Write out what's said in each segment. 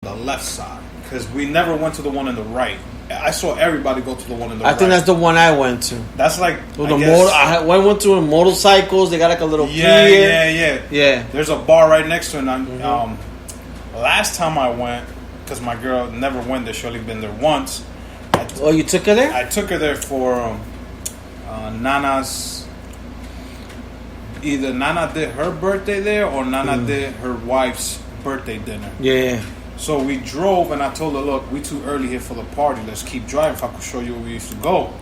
the left side because we never went to the one on the right. I saw everybody go to the one on the right. I think that's the one I went to. That's like I went to the motorcycles. They got like a little pier. Yeah. There's a bar right next to it. And last time I went, because my girl never went there, she only been there once. You took her there? I took her there for Nana's. Either Nana did her birthday there or Nana did her wife's birthday dinner. Yeah. So we drove, and I told her, look, we too early here for the party. Let's keep driving if I could show you where we used to go.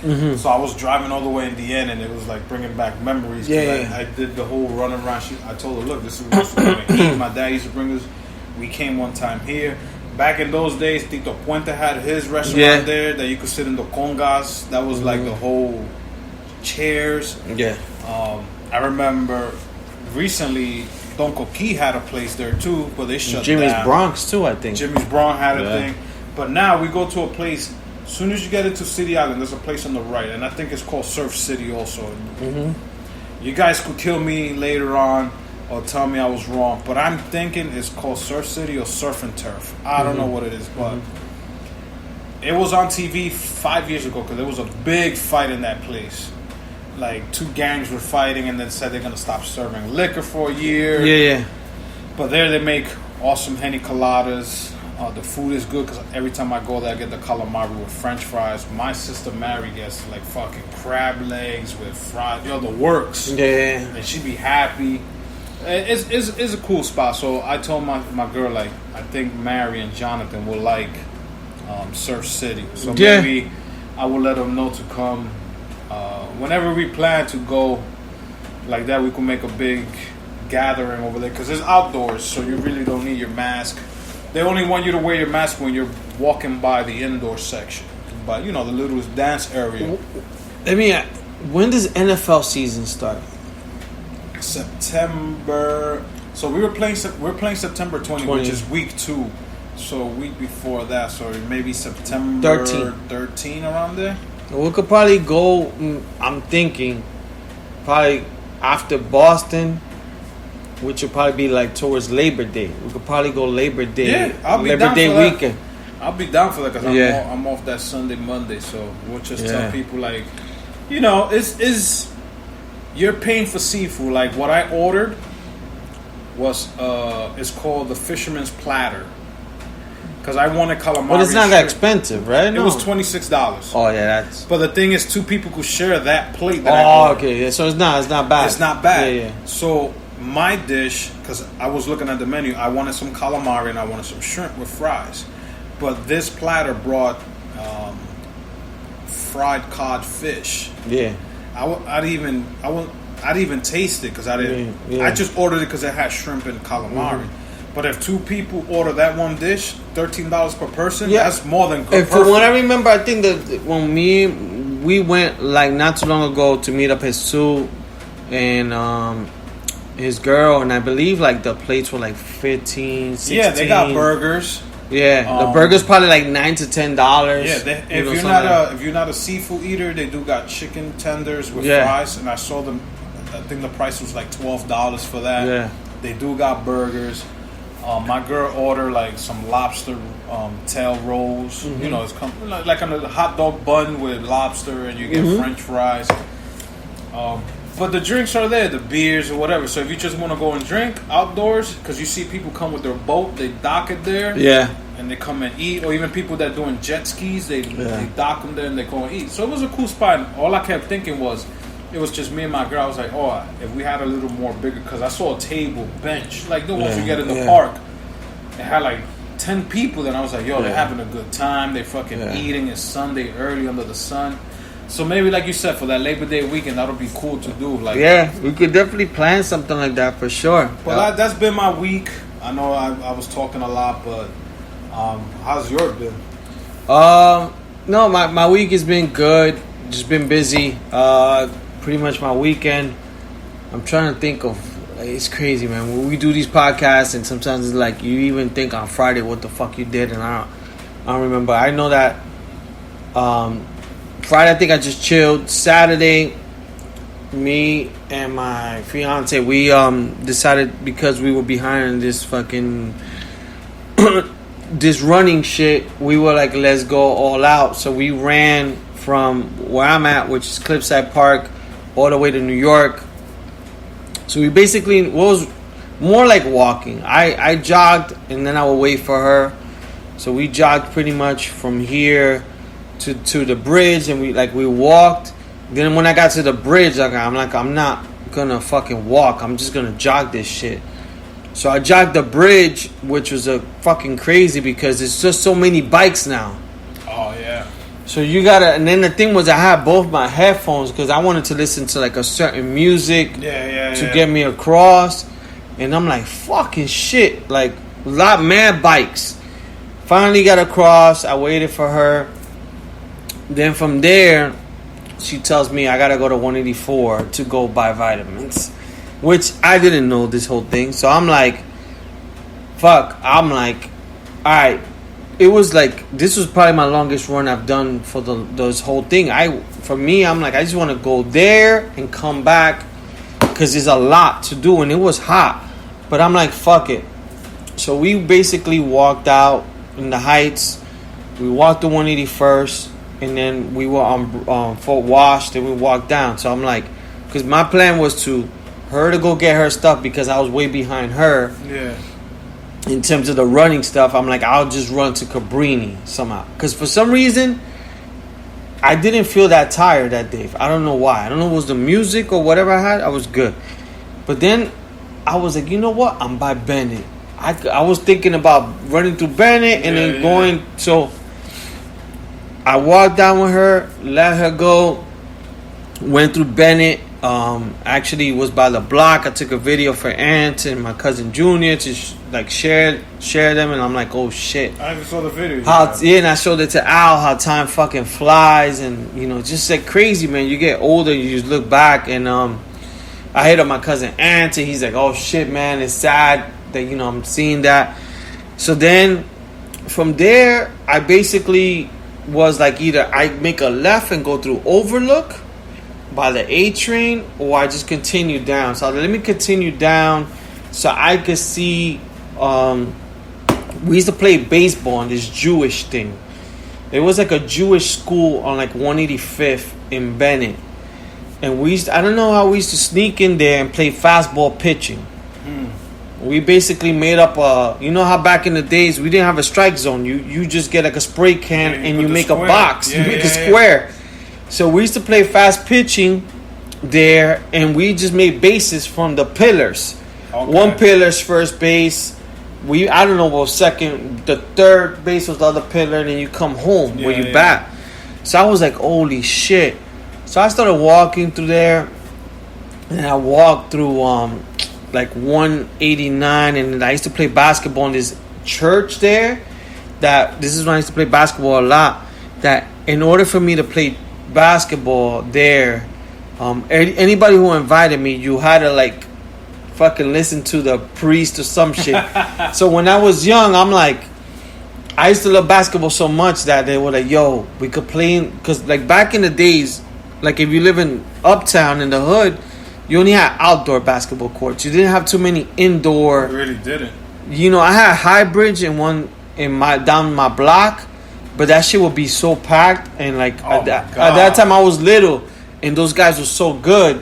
Mm-hmm. So I was driving all the way in the end, and it was like bringing back memories. Yeah. I did the whole run around. I told her, look, this is where we used to go to eat. My dad used to bring us. We came one time here. Back in those days, Tito Puente had his restaurant there that you could sit in the congas. That was like the whole chairs. Yeah. I remember recently Don Coqui had a place there too, but they shut Jimmy's down. Bronx too, I think. Jimmy's Bronx had a thing. But now we go to a place, as soon as you get into City Island, there's a place on the right, and I think it's called Surf City also. Mm-hmm. You guys could kill me later on or tell me I was wrong, but I'm thinking it's called Surf City or Surf and Turf. I don't know what it is, but it was on TV 5 years ago because there was a big fight in that place. Like, two gangs were fighting and then said they're going to stop serving liquor for a year. Yeah. But there they make awesome Henny coladas. The food is good because every time I go there, I get the calamari with French fries. My sister Mary gets like fucking crab legs with fries. The works. Yeah. And she'd be happy. It's a cool spot. So I told my girl, like, I think Mary and Jonathan will like Surf City. So maybe I will let them know to come. Whenever we plan to go like that, we can make a big gathering over there because it's outdoors, so you really don't need your mask. They only want you to wear your mask when you're walking by the indoor section, but the little dance area. When does NFL season start? September. So we're playing September 20, which is week 2. So a week before that, so maybe September 13 around there. We could probably go, I'm thinking, probably after Boston, which would probably be like towards Labor Day. We could probably go Labor Day. Yeah, I'll be Labor down Day for weekend. That. I'll be down for that because I'm off that Sunday, Monday. So we'll just tell people, like, it's you're paying for seafood. Like what I ordered was it's called the Fisherman's Platter. Because I wanted calamari. But it's not that expensive, right? It was $26. Oh yeah, that's. But the thing is, 2 people could share that plate. That okay. Yeah, so it's not bad. It's not bad. Yeah. So my dish, because I was looking at the menu, I wanted some calamari and I wanted some shrimp with fries. But this platter brought fried cod fish. Yeah. I'd even taste it because I didn't. Yeah. I just ordered it because it had shrimp and calamari. Mm-hmm. But if 2 people order that one dish, $13 per person, that's more than good. From what I remember, I think that when we went like not too long ago to meet up Jesus and his girl, and I believe like the plates were like 15, 16. Yeah, they got burgers. Yeah, the burgers probably like $9 to $10. Yeah, if you're not a seafood eater, they do got chicken tenders with fries, and I saw them. I think the price was like $12 for that. Yeah, they do got burgers. My girl ordered like some lobster tail rolls. Mm-hmm. It's like a hot dog bun with lobster, and you get French fries. But the drinks are there, the beers or whatever. So if you just want to go and drink outdoors, because you see people come with their boat, they dock it there. Yeah. And they come and eat. Or even people that doing jet skis, they dock them there and they go and eat. So it was a cool spot. And all I kept thinking was, it was just me and my girl. I was like, if we had a little more bigger, because I saw a table, bench, like the ones you get in the park. It had like 10 people. And I was like, they're having a good time. They fucking eating. It's Sunday early under the sun. So maybe, like you said, for that Labor Day weekend, that'll be cool to do. Like, we could definitely plan something like that for sure. Well, that's been my week. I know I was talking a lot, but how's yours been? No, my week has been good. Just been busy. Pretty much my weekend. I'm trying to think of. It's crazy, man. When we do these podcasts, and sometimes it's like you even think on Friday what the fuck you did, and I don't remember. I know that. Friday, I think I just chilled. Saturday, me and my fiance, we decided because we were behind on this fucking this running shit, we were like, let's go all out. So we ran from where I'm at, which is Cliffside Park, all the way to New York. So we basically was more like walking. I jogged and then I would wait for her. So we jogged pretty much from here to the bridge, and we walked. Then when I got to the bridge, I'm not gonna fucking walk. I'm just gonna jog this shit. So I jogged the bridge, which was a fucking crazy because there's just so many bikes now. Oh yeah. So you gotta, and then the thing was, I had both my headphones because I wanted to listen to like a certain music to get me across. And I'm like, fucking shit, like mad bikes. Finally got across. I waited for her. Then from there, she tells me I gotta go to 184 to go buy vitamins, which I didn't know this whole thing. So I'm like, fuck. I'm like, all right. It was like, this was probably my longest run I've done for this whole thing. For me, I'm like, I just want to go there and come back because there's a lot to do, and it was hot. But I'm like, fuck it. So we basically walked out in the Heights. We walked to 181st, and then we were on Fort Wash. Then we walked down. So I'm like, because my plan was to her to go get her stuff because I was way behind her. Yeah. In terms of the running stuff, I'm like, I'll just run to Cabrini somehow. Because for some reason, I didn't feel that tired that day. I don't know why. I don't know if it was the music or whatever I had. I was good. But then I was like, you know what? I'm by Bennett. I was thinking about running through Bennett and then going. So I walked down with her, let her go, went through Bennett. Actually was by the block. I took a video for Aunt and my cousin Junior to share them, and I'm like, oh shit. I even saw the video. And I showed it to Al how time fucking flies, and just like crazy, man. You get older, you just look back, and I hit up my cousin Aunt, and he's like, oh shit, man, it's sad that I'm seeing that. So then from there, I basically was like, either I make a left and go through Overlook by the A train, or I just continue down. So let me continue down so I could see. We used to play baseball on this Jewish thing. It was like a Jewish school on like 185th in Bennett, and I don't know how we used to sneak in there and play fastball pitching. We basically made up how back in the days we didn't have a strike zone. You just get like a spray can and you make a box. You make a square. So we used to play fast pitching there, and we just made bases from the pillars. Okay. One pillar's first base. I don't know what second. The third base was the other pillar, and then you come home where you bat. So I was like, holy shit. So I started walking through there, and I walked through like 189, and I used to play basketball in this church there. This is when I used to play basketball a lot. That in order for me to play basketball there, anybody who invited me, you had to like fucking listen to the priest or some shit. So when I was young, I'm like, I used to love basketball so much that they were like, yo, we could play, because like back in the days, like if you live in uptown in the hood, you only had outdoor basketball courts. You didn't have too many indoor. You really didn't. I had Highbridge in one down my block. But that shit would be so packed, and like at that time I was little, and those guys were so good.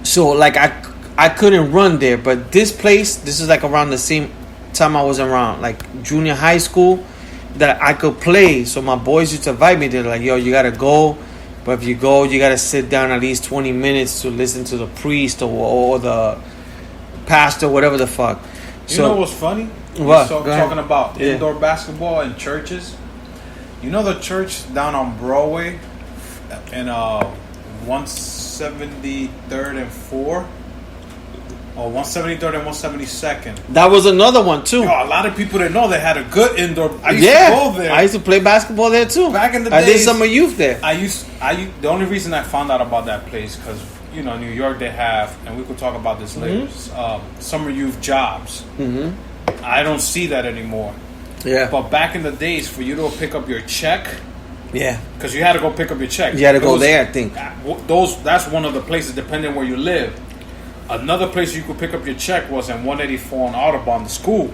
So like I couldn't run there. But this is like around the same time I was around like junior high school that I could play. So my boys used to invite me. They're like, yo, you gotta go, but if you go, you gotta sit down at least 20 minutes to listen to the priest or the pastor, whatever the fuck. You know what's funny? What? Talking about indoor basketball in churches. You know the church down on Broadway in 173rd and 4? Or 173rd and 172nd. That was another one too. Yo, a lot of people didn't know they had a good indoor. I used to go there. I used to play basketball there too. Back in the days, I did summer youth there. The only reason I found out about that place because New York they have, and we could talk about this later. Summer youth jobs. Mm-hmm. I don't see that anymore. Yeah. But back in the days, for you to pick up your check, because you had to go pick up your check. You had to go there, I think. That's one of the places, depending where you live. Another place you could pick up your check was in 184 on Audubon, the school.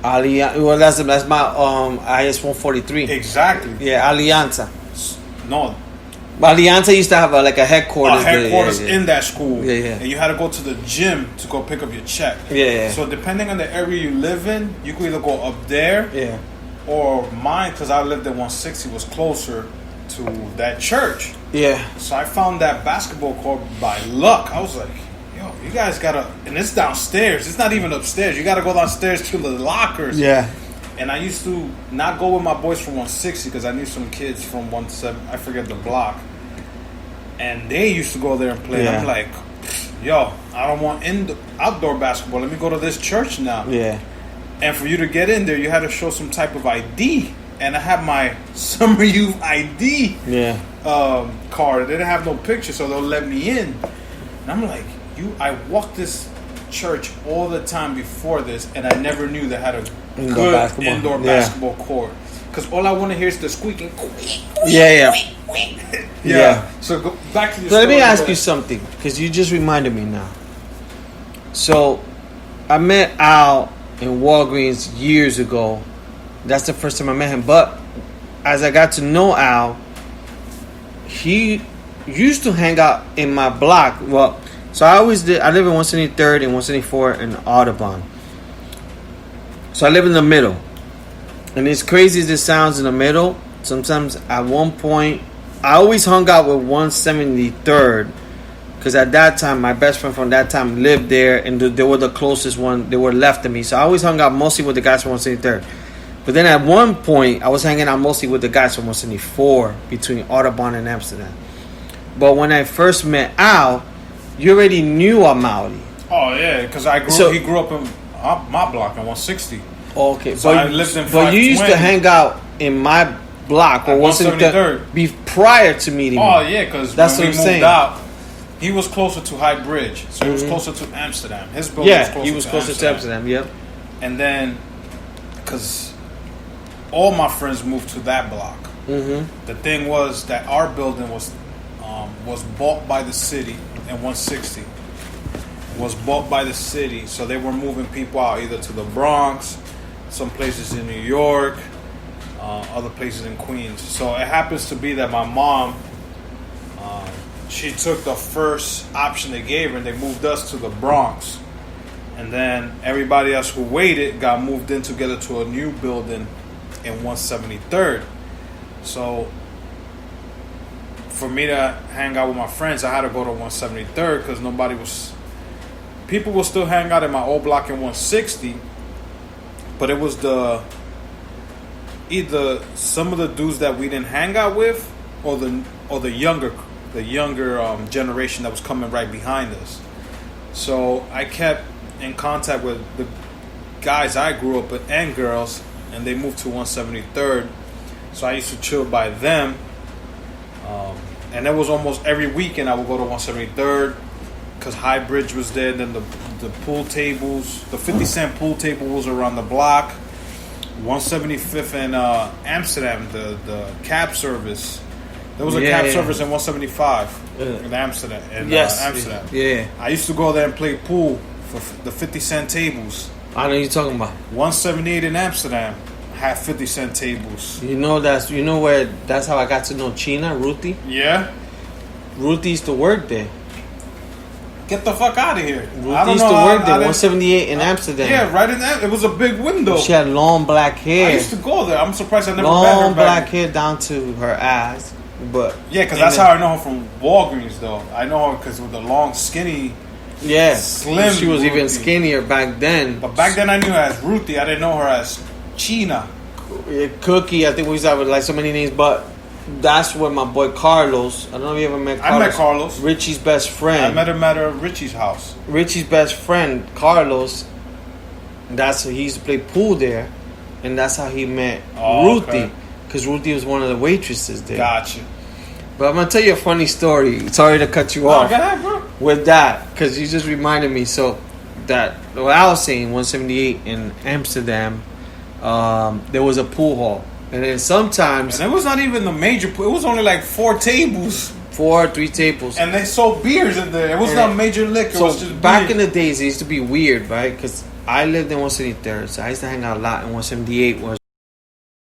Well, that's my IS 143. Exactly. Yeah, Alianza. No. Alianza used to have a headquarters. In that school. Yeah, yeah. And you had to go to the gym to go pick up your check. Yeah. So depending on the area you live in, you could either go up there. Yeah. Or mine, because I lived at 160, was closer to that church. Yeah. So I found that basketball court by luck. I was like, yo, you guys gotta, and it's downstairs. It's not even upstairs. You gotta go downstairs to the lockers. Yeah. And I used to not go with my boys from 160 because I knew some kids from 17, I forget the block. And they used to go there and play. Yeah. I'm like, yo, I don't want outdoor basketball. Let me go to this church now. Yeah. And for you to get in there, you had to show some type of ID. And I had my Summer Youth ID card. They didn't have no picture, so they'll let me in. And I'm like, I walked this church all the time before this, and I never knew they had a good indoor basketball court. Because all I want to hear is the squeaking. Yeah. So go back to the So let me ask you something, because you just reminded me now. So I met Al in Walgreens years ago. That's the first time I met him. But as I got to know Al, he used to hang out in my block. Well, so I always did. I live in 173rd and 174 in Audubon. So I live in the middle. And as crazy as this sounds in the middle, sometimes at one point, I always hung out with 173rd. Because at that time, my best friend from that time lived there. And they were the closest one. They were left to me. So I always hung out mostly with the guys from 173rd. But then at one point, I was hanging out mostly with the guys from 174 between Audubon and Amsterdam. But when I first met Al, you already knew Amaury. Oh, yeah, because he grew up in my block in 160. Okay, so I lived in 520. But you used to hang out in my block or 173rd prior to meeting me. Oh, yeah, because when we moved out, he was closer to High Bridge. So he was closer to Amsterdam. His building was closer to Amsterdam. Yeah, he was closer to Amsterdam, yep. And then, because all my friends moved to that block. Mm-hmm. The thing was that our building was bought by the city in 160. Was bought by the city, so they were moving people out either to the Bronx, some places in New York, other places in Queens. So it happens to be that my mom, she took the first option they gave her, and they moved us to the Bronx. And then everybody else who waited got moved in together to a new building in 173rd. So for me to hang out with my friends, I had to go to 173rd because people will still hang out in my old block in 160, but it was either some of the dudes that we didn't hang out with or the younger generation that was coming right behind us. So I kept in contact with the guys I grew up with and girls, and they moved to 173rd. So I used to chill by them. And it was almost every weekend I would go to 173rd because High Bridge was there. Then the pool tables, the 50-cent pool table was around the block. 175th and Amsterdam, the cab service. There was a cab service in 175 in Amsterdam. Amsterdam. Yeah. I used to go there and play pool for the 50-cent tables. I know what you're talking about. 178 in Amsterdam had 50-cent tables. That's how I got to know China, Ruthie. Yeah. Ruthie used to work there. Get the fuck out of here. Ruthie used to work there, 178 in Amsterdam. Yeah, right in that. It was a big window. She had long black hair. I used to go there. I'm surprised I never met her. Long black hair down to her ass. But yeah, because that's how I know her from Walgreens, though. I know her because with the long, skinny, slim. She was even skinnier back then. But back then I knew her as Ruthie. I didn't know her as China. Cookie. I think we used to have like so many names, but that's where my boy Carlos. I don't know if you ever met Carlos. I met Carlos. Richie's best friend. I met him at Richie's house. Richie's best friend, Carlos. He used to play pool there, and that's how he met Ruthie. Because Ruthie was one of the waitresses there. Gotcha. But I'm going to tell you a funny story. Sorry to cut you off. Go ahead, bro. With that, because you just reminded me. So, what I was saying, 178 in Amsterdam, there was a pool hall. And then sometimes... And it was not even the major pool. It was only like 4 tables. 3 tables. And they sold beers in there. It was not major liquor. So, it was just back beer. in the days, it used to be weird, right? Because I lived in 173rd, so I used to hang out a lot in 178,